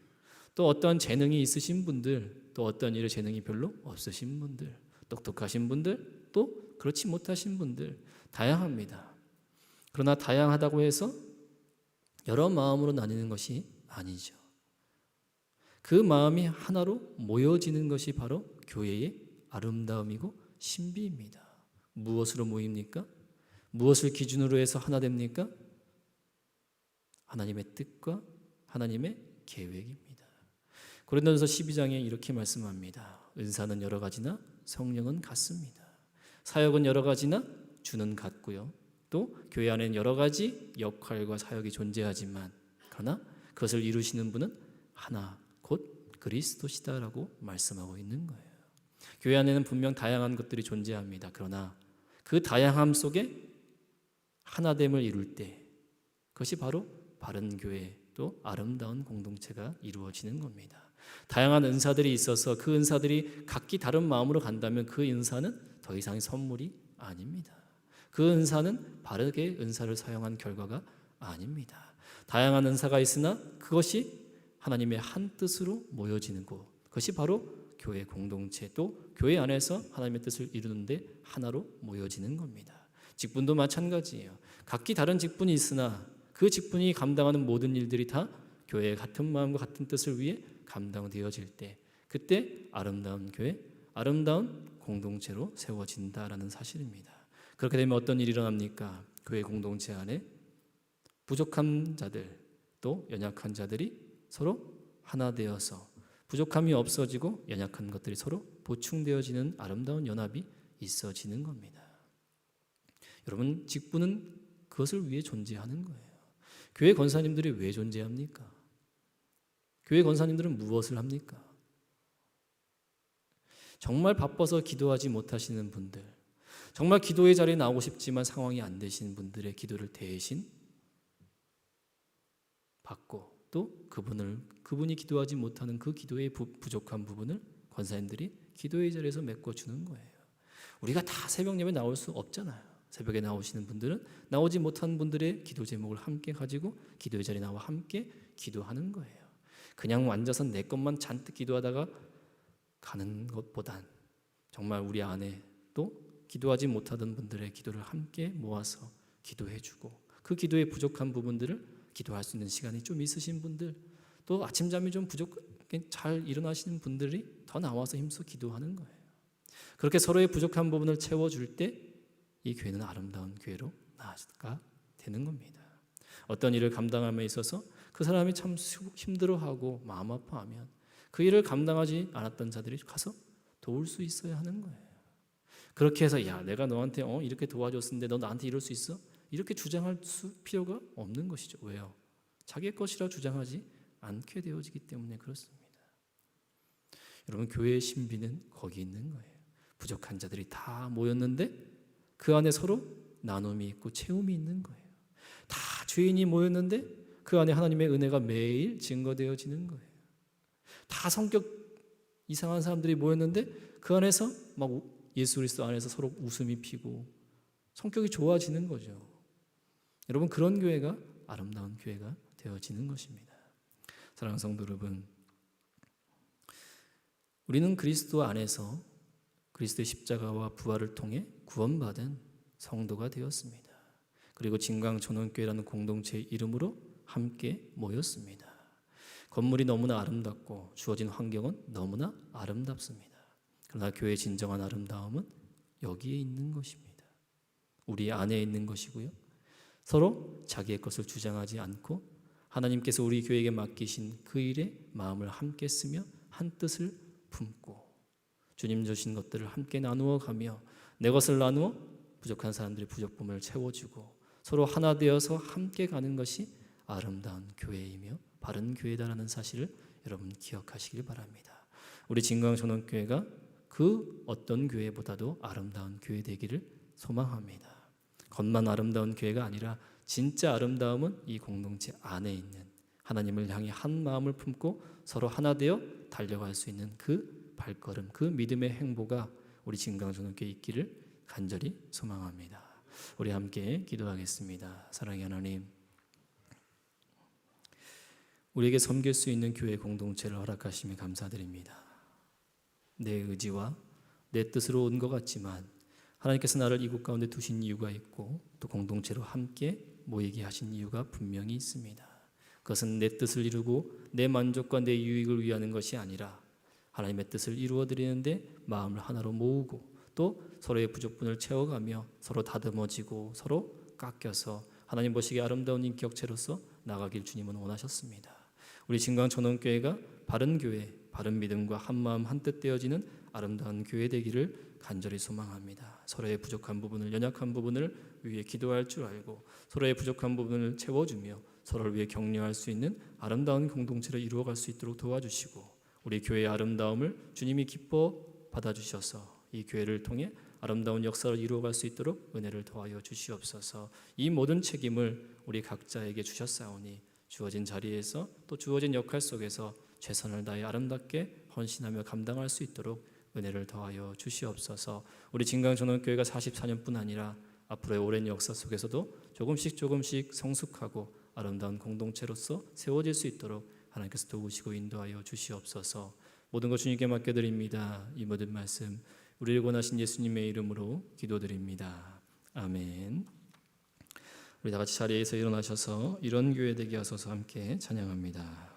또 어떤 재능이 있으신 분들, 또 어떤 일에 재능이 별로 없으신 분들, 똑똑하신 분들, 또 그렇지 못하신 분들, 다양합니다. 그러나 다양하다고 해서 여러 마음으로 나뉘는 것이 아니죠. 그 마음이 하나로 모여지는 것이 바로 교회의 아름다움이고 신비입니다. 무엇으로 모입니까? 무엇을 기준으로 해서 하나 됩니까? 하나님의 뜻과 하나님의 계획입니다. 고린도전서 12장에 이렇게 말씀합니다. 은사는 여러 가지나 성령은 같습니다. 사역은 여러 가지나 주는 같고요. 또 교회 안에는 여러 가지 역할과 사역이 존재하지만 그러나 그것을 이루시는 분은 하나 곧 그리스도시다라고 말씀하고 있는 거예요. 교회 안에는 분명 다양한 것들이 존재합니다. 그러나 그 다양함 속에 하나됨을 이룰 때 그것이 바로 바른 교회 또 아름다운 공동체가 이루어지는 겁니다. 다양한 은사들이 있어서 그 은사들이 각기 다른 마음으로 간다면 그 은사는 더 이상의 선물이 아닙니다. 그 은사는 바르게 은사를 사용한 결과가 아닙니다. 다양한 은사가 있으나 그것이 하나님의 한 뜻으로 모여지는 곳, 그것이 바로 교회 공동체 또 교회 안에서 하나님의 뜻을 이루는데 하나로 모여지는 겁니다. 직분도 마찬가지예요. 각기 다른 직분이 있으나 그 직분이 감당하는 모든 일들이 다 교회의 같은 마음과 같은 뜻을 위해 감당되어질 때 그때 아름다운 교회, 아름다운 공동체로 세워진다라는 사실입니다. 그렇게 되면 어떤 일이 일어납니까? 교회 공동체 안에 부족한 자들 또 연약한 자들이 서로 하나 되어서 부족함이 없어지고 연약한 것들이 서로 보충되어지는 아름다운 연합이 있어지는 겁니다. 여러분, 직분은 그것을 위해 존재하는 거예요. 교회 권사님들이 왜 존재합니까? 교회 권사님들은 무엇을 합니까? 정말 바빠서 기도하지 못하시는 분들, 정말 기도의 자리에 나오고 싶지만 상황이 안 되시는 분들의 기도를 대신 받고 또 그분이 기도하지 못하는 그 기도의 부족한 부분을 권사님들이 기도의 자리에서 메꿔주는 거예요. 우리가 다 새벽 예배 나올 수 없잖아요. 새벽에 나오시는 분들은 나오지 못한 분들의 기도 제목을 함께 가지고 기도의 자리에 나와 함께 기도하는 거예요. 그냥 앉아서 내 것만 잔뜩 기도하다가 가는 것보단 정말 우리 안에 또 기도하지 못하던 분들의 기도를 함께 모아서 기도해주고 그 기도의 부족한 부분들을 기도할 수 있는 시간이 좀 있으신 분들 또 아침잠이 좀 부족하게 잘 일어나시는 분들이 더 나와서 힘써 기도하는 거예요. 그렇게 서로의 부족한 부분을 채워줄 때 이 교회는 아름다운 교회로 나아가 되는 겁니다. 어떤 일을 감당함에 있어서 그 사람이 참 힘들어하고 마음 아파하면 그 일을 감당하지 않았던 자들이 가서 도울 수 있어야 하는 거예요. 그렇게 해서 야 내가 너한테 이렇게 도와줬는데 너 나한테 이럴 수 있어? 이렇게 주장할 필요가 없는 것이죠. 왜요? 자기의 것이라 주장하지 않게 되어지기 때문에 그렇습니다. 여러분, 교회의 신비는 거기 있는 거예요. 부족한 자들이 다 모였는데 그 안에 서로 나눔이 있고 채움이 있는 거예요. 다 죄인이 모였는데 그 안에 하나님의 은혜가 매일 증거되어지는 거예요. 다 성격 이상한 사람들이 모였는데 그 안에서 막 예수 그리스도 안에서 서로 웃음이 피고 성격이 좋아지는 거죠. 여러분, 그런 교회가 아름다운 교회가 되어지는 것입니다. 사랑하는 성도 여러분, 우리는 그리스도 안에서 그리스도의 십자가와 부활을 통해 구원받은 성도가 되었습니다. 그리고 진광천원교회라는 공동체의 이름으로 함께 모였습니다. 건물이 너무나 아름답고 주어진 환경은 너무나 아름답습니다. 그러나 교회의 진정한 아름다움은 여기에 있는 것입니다. 우리 안에 있는 것이고요. 서로 자기의 것을 주장하지 않고 하나님께서 우리 교회에게 맡기신 그 일에 마음을 함께 쓰며 한 뜻을 품고 주님 주신 것들을 함께 나누어 가며 내 것을 나누어 부족한 사람들의 부족함을 채워주고 서로 하나 되어서 함께 가는 것이 아름다운 교회이며 바른 교회다라는 사실을 여러분 기억하시길 바랍니다. 우리 진광전원교회가 그 어떤 교회보다도 아름다운 교회 되기를 소망합니다. 겉만 아름다운 교회가 아니라 진짜 아름다움은 이 공동체 안에 있는 하나님을 향해 한 마음을 품고 서로 하나 되어 달려갈 수 있는 그 발걸음, 그 믿음의 행보가 우리 진광전원교회에 있기를 간절히 소망합니다. 우리 함께 기도하겠습니다. 사랑의 하나님, 우리에게 섬길 수 있는 교회 공동체를 허락하시며 감사드립니다. 내 의지와 내 뜻으로 온 것 같지만 하나님께서 나를 이곳 가운데 두신 이유가 있고 또 공동체로 함께 모이게 하신 이유가 분명히 있습니다. 그것은 내 뜻을 이루고 내 만족과 내 유익을 위하는 것이 아니라 하나님의 뜻을 이루어드리는데 마음을 하나로 모으고 또 서로의 부족분을 채워가며 서로 다듬어지고 서로 깎여서 하나님 보시기에 아름다운 인격체로서 나가길 주님은 원하셨습니다. 우리 진광전원교회가 바른 교회, 바른 믿음과 한마음 한뜻 되어지는 아름다운 교회 되기를 간절히 소망합니다. 서로의 부족한 부분을, 연약한 부분을 위해 기도할 줄 알고 서로의 부족한 부분을 채워주며 서로를 위해 격려할 수 있는 아름다운 공동체를 이루어갈 수 있도록 도와주시고 우리 교회의 아름다움을 주님이 기뻐 받아주셔서 이 교회를 통해 아름다운 역사를 이루어갈 수 있도록 은혜를 더하여 주시옵소서. 이 모든 책임을 우리 각자에게 주셨사오니 주어진 자리에서 또 주어진 역할 속에서 최선을 다해 아름답게 헌신하며 감당할 수 있도록 은혜를 더하여 주시옵소서. 우리 진광전원교회가 44년뿐 아니라 앞으로의 오랜 역사 속에서도 조금씩 성숙하고 아름다운 공동체로서 세워질 수 있도록 하나님께서 도우시고 인도하여 주시옵소서. 모든 것 주님께 맡겨드립니다. 이 모든 말씀 우리를 권하신 예수님의 이름으로 기도드립니다. 아멘. 우리 다 같이 자리에서 일어나셔서 이런 교회 되게 하소서 함께 찬양합니다.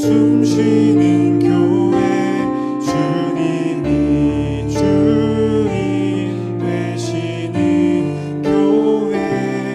숨쉬는 교회 주님이 주인 되시는 교회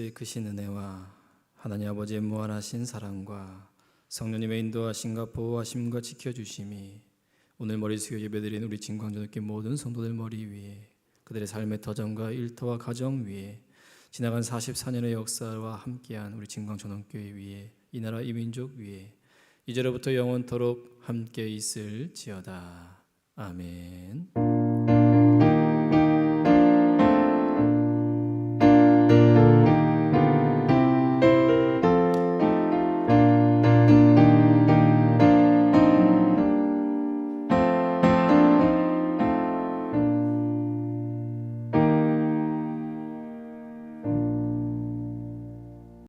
그리스도의 크신 은혜와 하나님 아버지의 무한하신 사랑과 성령님의 인도하심과 보호하심과 지켜주심이 오늘 머리 숙여 예배드린 우리 진광전학교 모든 성도들 머리 위에, 그들의 삶의 터전과 일터와 가정 위에, 지나간 44년의 역사와 함께한 우리 진광전학교회 위에, 이 나라 이 민족 위에 이제로부터 영원토록 함께 있을지어다. 아멘.